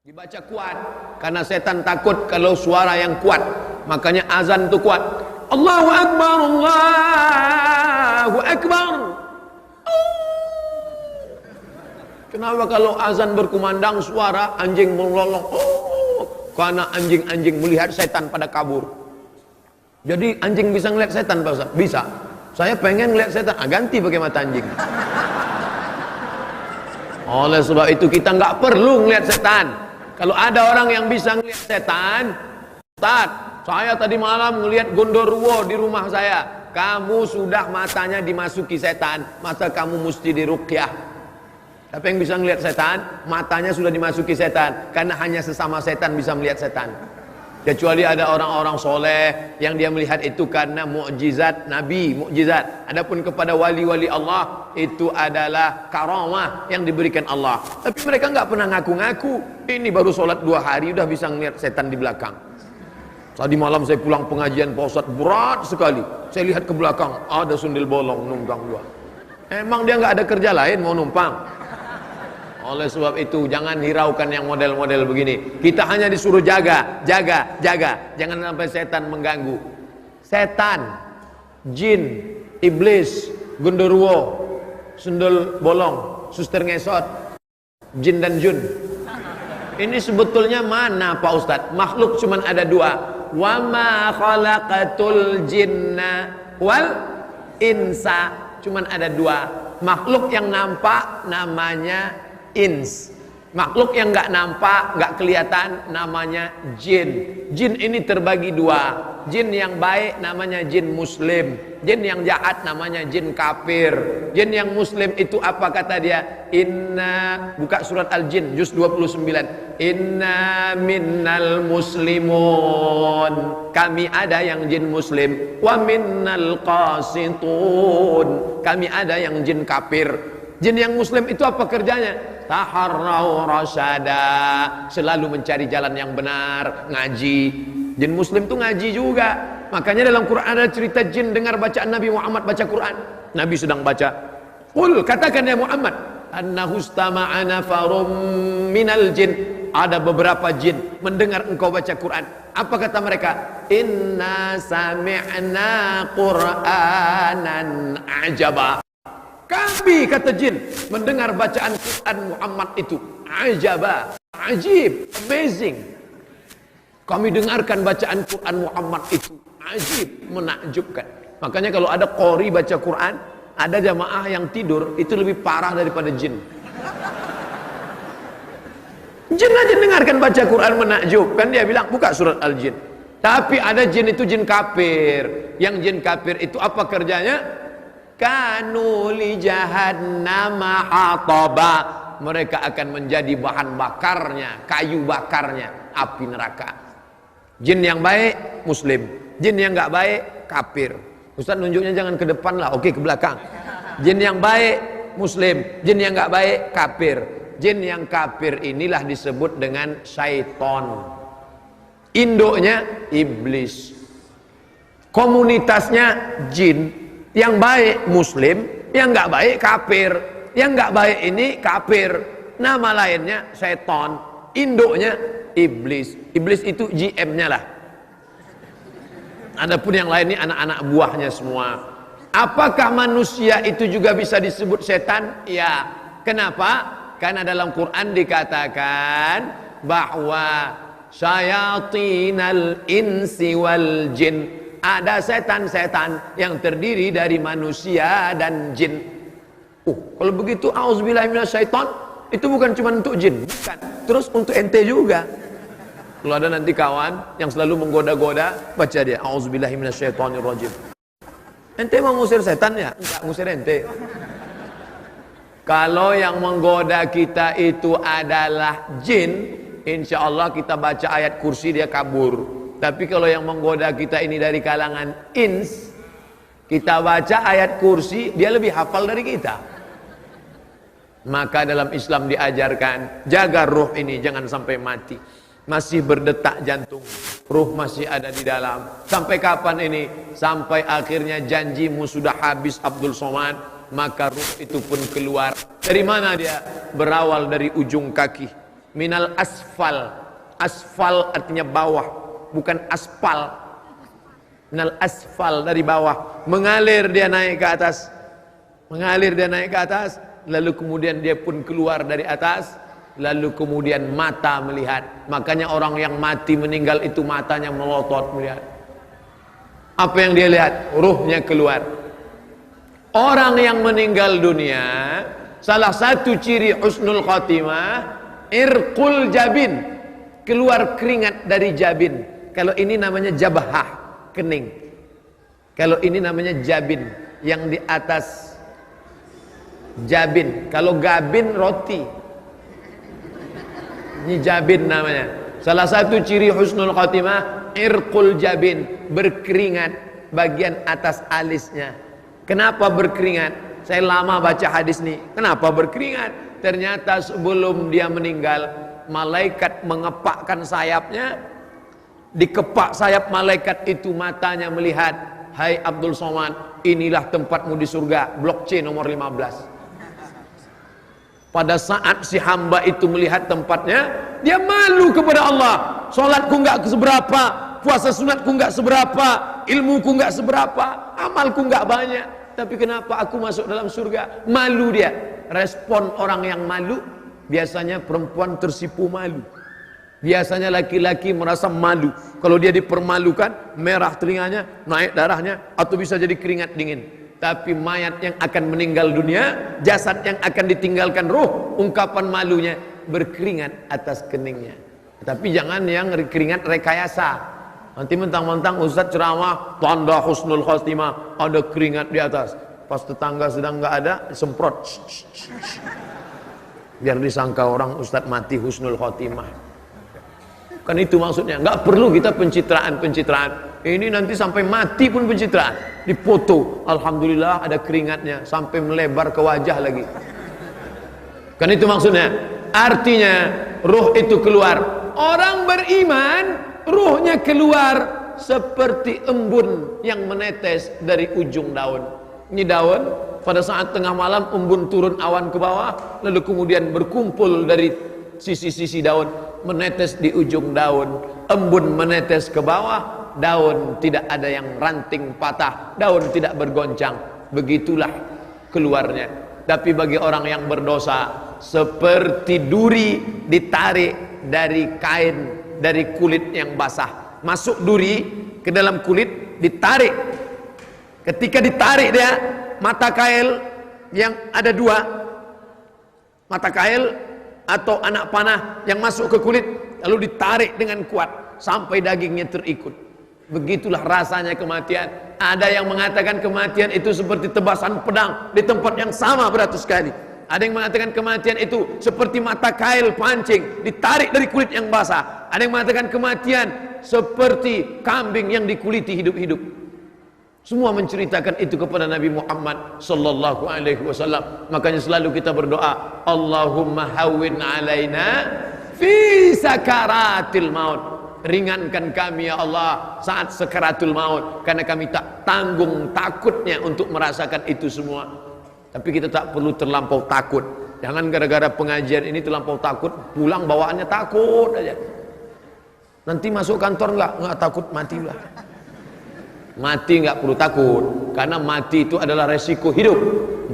Dibaca kuat karena setan takut kalau suara yang kuat, makanya azan itu kuat. Allahu Akbar, Allahu Akbar. Kenapa kalau azan berkumandang suara anjing melolong? Karena anjing-anjing melihat setan pada kabur. Jadi anjing bisa ngeliat setan, Pak Ustaz? Bisa. Saya pengen ngeliat setan, ganti pakai mata anjing. Oleh sebab itu kita nggak perlu ngeliat setan. Kalau ada orang yang bisa ngeliat setan, Ustaz, saya tadi malam ngeliat gondoruo di rumah saya. Kamu sudah matanya dimasuki setan, maka kamu mesti diruqyah. Tapi yang bisa ngeliat setan, matanya sudah dimasuki setan, karena hanya sesama setan bisa melihat setan. Kecuali ada orang-orang soleh yang dia melihat itu karena mukjizat Nabi, mukjizat. Adapun kepada wali-wali Allah, itu adalah karamah yang diberikan Allah. Tapi mereka nggak pernah ngaku-ngaku. Ini baru sholat 2 hari udah bisa ngeliat setan di belakang. Tadi malam saya pulang pengajian Pak Ustadz, berat sekali. Saya lihat ke belakang, ada sundel bolong numpang 2. Emang dia nggak ada kerja lain mau numpang? Oleh sebab itu jangan hiraukan yang model-model begini. Kita hanya disuruh jaga, jaga, jaga. Jangan sampai setan mengganggu. Setan, jin, iblis, genderuwo, sundel bolong, suster ngesot, jin dan jun. Ini sebetulnya mana Pak Ustadz? Makhluk cuma ada 2. Wa ma khalaqatul jinna wal insa. Cuma ada 2. Makhluk yang nampak namanya ins, makhluk yang nggak nampak, nggak kelihatan namanya jin. Jin ini terbagi 2. Jin yang baik namanya jin muslim, jin yang jahat namanya jin kafir. Jin yang muslim itu apa kata dia? Inna, buka surat Al-Jin juz 29. Inna minnal muslimun, kami ada yang jin muslim. Wa minnal qasitun, kami ada yang jin kafir. Jin yang muslim itu apa kerjanya? Taharrau rasyada, selalu mencari jalan yang benar, ngaji. Jin muslim itu ngaji juga. Makanya dalam Quran ada cerita jin dengar bacaan Nabi Muhammad baca Quran. Nabi sedang baca. Qul, katakan ya Muhammad, annahu istama'a nafarum minal jin. Ada beberapa jin mendengar engkau baca Quran. Apa kata mereka? Inna sami'na Qur'anan ajaba. Kami, kata jin, mendengar bacaan Quran Muhammad itu ajaba, ajib, amazing. Kami dengarkan bacaan Quran Muhammad itu ajib, menakjubkan. Makanya kalau ada qori baca Quran, ada jamaah yang tidur, itu lebih parah daripada jin. Jin aja dengarkan baca Quran menakjubkan, dia bilang buka surat Al-Jin. Tapi ada jin itu jin kafir. Yang jin kafir itu apa kerjanya? Kanu li jahannama hataba, mereka akan menjadi bahan bakarnya, kayu bakarnya api neraka. Jin yang baik muslim, jin yang nggak baik kafir. Ustaz nunjuknya jangan ke depan lah, oke ke belakang. Jin yang baik muslim, jin yang nggak baik kafir. Jin yang kafir inilah disebut dengan syaiton. Induknya iblis, komunitasnya jin. Yang baik muslim, yang nggak baik kafir. Yang nggak baik ini kafir. Nama lainnya seton, induknya iblis. Iblis itu GM-nya lah. Adapun yang lain ini anak-anak buahnya semua. Apakah manusia itu juga bisa disebut setan? Ya. Kenapa? Karena dalam Quran dikatakan bahwa syayatinal insi wal jin, ada setan-setan yang terdiri dari manusia dan jin. Kalau begitu auzubillahi minasyaiton, itu bukan cuma untuk jin, bukan. Terus untuk ente juga. Kalau ada nanti kawan yang selalu menggoda-goda, baca dia auzubillahi minasyaitonirrajim. Ente mau ngusir setan ya? Enggak, ngusir ente. Kalau yang menggoda kita itu adalah jin, insya Allah kita baca ayat kursi dia kabur. Tapi kalau yang menggoda kita ini dari kalangan ins, kita baca ayat kursi, dia lebih hafal dari kita. Maka dalam Islam diajarkan, jaga ruh ini jangan sampai mati. Masih berdetak jantung, ruh masih ada di dalam. Sampai kapan ini? Sampai akhirnya janjimu sudah habis Abdul Somad, maka ruh itu pun keluar. Dari mana dia? Berawal dari ujung kaki. minal asfal. Asfal artinya bawah, bukan aspal. Minal asfal, dari bawah. Mengalir dia naik ke atas. Mengalir dia naik ke atas. Lalu kemudian dia pun keluar dari atas. Lalu kemudian mata melihat. Makanya orang yang mati meninggal itu matanya melotot melihat. Apa yang dia lihat? Ruhnya keluar. Orang yang meninggal dunia, salah satu ciri husnul khotimah, irqul jabin, keluar keringat dari jabin. Kalau ini namanya jabhah, kening. Kalau ini namanya jabin, yang di atas jabin. Kalau gabin, roti. Ini jabin namanya. Salah satu ciri husnul khotimah, irqul jabin, berkeringat bagian atas alisnya. Kenapa berkeringat? Saya lama baca hadis nih. Kenapa berkeringat? Ternyata sebelum dia meninggal, malaikat mengepakkan sayapnya. Dikepak sayap malaikat itu, matanya melihat, hai Abdul Somad, inilah tempatmu di surga, blok C nomor 15. Pada saat si hamba itu melihat tempatnya, dia malu kepada Allah. Sholatku nggak seberapa, puasa sunatku nggak seberapa, ilmuku nggak seberapa, amalku nggak banyak, tapi kenapa aku masuk dalam surga? Malu dia. Respon orang yang malu, biasanya perempuan tersipu malu. Biasanya laki-laki merasa malu. Kalau dia dipermalukan, merah telinganya, naik darahnya, atau bisa jadi keringat dingin. Tapi mayat yang akan meninggal dunia, jasad yang akan ditinggalkan ruh, ungkapan malunya berkeringat atas keningnya. Tapi jangan yang keringat rekayasa. Nanti mentang-mentang ustaz ceramah tanda husnul khotimah, ada keringat di atas. Pas tetangga sedang nggak ada, semprot. Biar disangka orang ustaz mati husnul khotimah. Kan itu maksudnya. Nggak perlu kita pencitraan. Ini nanti sampai mati pun pencitraan. Dipoto, alhamdulillah ada keringatnya, sampai melebar ke wajah lagi. Kan itu maksudnya. Artinya ruh itu keluar. Orang beriman, ruhnya keluar seperti embun yang menetes dari ujung daun. Ini daun, pada saat tengah malam embun turun awan ke bawah, lalu kemudian berkumpul dari sisi-sisi daun, menetes di ujung daun. Embun menetes ke bawah, daun tidak ada yang ranting patah, daun tidak bergoncang. Begitulah keluarnya. Tapi bagi orang yang berdosa, seperti duri ditarik dari kain, dari kulit yang basah. Masuk duri ke dalam kulit, ditarik. Ketika ditarik dia, mata kail yang ada dua, mata kail atau anak panah yang masuk ke kulit, lalu ditarik dengan kuat sampai dagingnya terikut. Begitulah rasanya kematian. Ada yang mengatakan kematian itu seperti tebasan pedang di tempat yang sama beratus kali. Ada yang mengatakan kematian itu seperti mata kail pancing ditarik dari kulit yang basah. Ada yang mengatakan kematian seperti kambing yang dikuliti hidup-hidup. Semua menceritakan itu kepada Nabi Muhammad sallallahu alaihi wasallam. Makanya selalu kita berdoa, Allahumma hawwin alaina fi sakaratil maut. Ringankan kami ya Allah saat sakaratul maut, karena kami tak tanggung takutnya untuk merasakan itu semua. Tapi kita tak perlu terlampau takut. Jangan gara-gara pengajian ini terlampau takut, pulang bawaannya takut aja. Nanti masuk kantor enggak takut, matilah. Mati nggak perlu takut, karena mati itu adalah resiko hidup.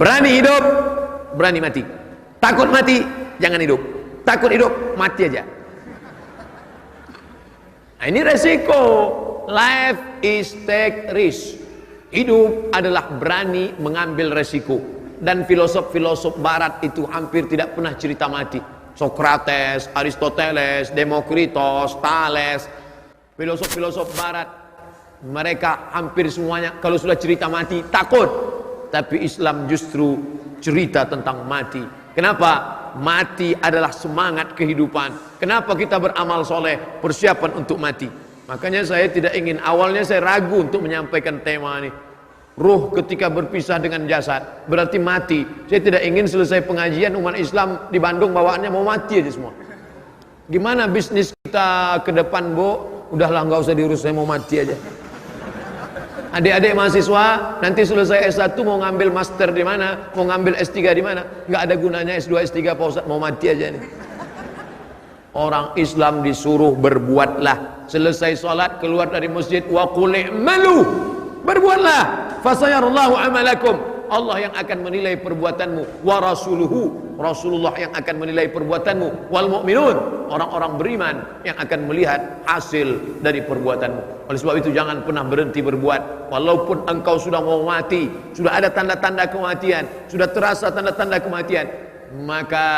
Berani hidup, berani mati. Takut mati, jangan hidup. Takut hidup, mati aja. Nah, ini resiko. Life is take risk. Hidup adalah berani mengambil resiko. Dan filosof-filosof barat itu hampir tidak pernah cerita mati. Socrates, Aristoteles, Demokritos, Thales, filosof-filosof barat, mereka hampir semuanya kalau sudah cerita mati takut. Tapi Islam justru cerita tentang mati. Kenapa? Mati adalah semangat kehidupan. Kenapa kita beramal soleh? Persiapan untuk mati. Makanya saya tidak ingin, awalnya saya ragu untuk menyampaikan tema ini. Ruh ketika berpisah dengan jasad berarti mati. Saya tidak ingin selesai pengajian umat Islam di Bandung bawaannya mau mati aja semua. Gimana bisnis kita ke depan, Bu? Udahlah, nggak usah diurus, saya mau mati aja. Adik-adik mahasiswa nanti selesai S1 mau ngambil master di mana, mau ngambil S3 di mana, nggak ada gunanya S2 S3 Pak Ustaz, mau mati aja nih. Orang Islam disuruh berbuatlah. Selesai salat keluar dari masjid, wa qul i'malu, berbuatlah, fasayarallahu amalakum. Allah yang akan menilai perbuatanmu, wa rasuluhu, Rasulullah yang akan menilai perbuatanmu, wal mu'minun, orang-orang beriman yang akan melihat hasil dari perbuatanmu. Oleh sebab itu jangan pernah berhenti berbuat. Walaupun engkau sudah mau mati, sudah ada tanda-tanda kematian, sudah terasa tanda-tanda kematian, maka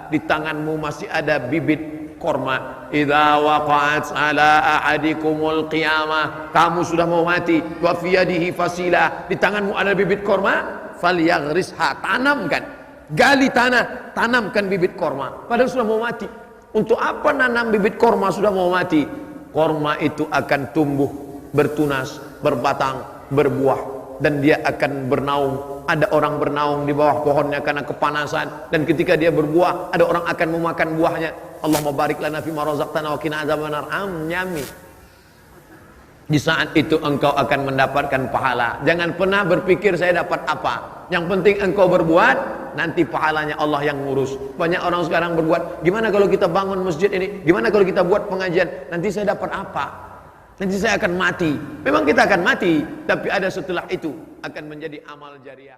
di tanganmu masih ada bibit korma. Idza waqa'at ala ahadikumul qiyamah, kamu sudah mau mati, wa fi yadihi fasila, di tanganmu ada bibit korma, falyaghrisha, tanamkan, gali tanah, tanamkan bibit korma, padahal sudah mau mati. Untuk apa nanam bibit korma sudah mau mati? Korma itu akan tumbuh, bertunas, berbatang, berbuah, dan dia akan bernaung. Ada orang bernaung di bawah pohonnya karena kepanasan, dan ketika dia berbuah ada orang akan memakan buahnya. Allahumma barik lana fima razaqtana wa qina adzabannar. Nyami. Di saat itu engkau akan mendapatkan pahala. Jangan pernah berpikir saya dapat apa. Yang penting engkau berbuat, nanti pahalanya Allah yang ngurus. Banyak orang sekarang berbuat, gimana kalau kita bangun masjid ini, gimana kalau kita buat pengajian, nanti saya dapat apa, nanti saya akan mati. Memang kita akan mati, tapi ada setelah itu akan menjadi amal jariah.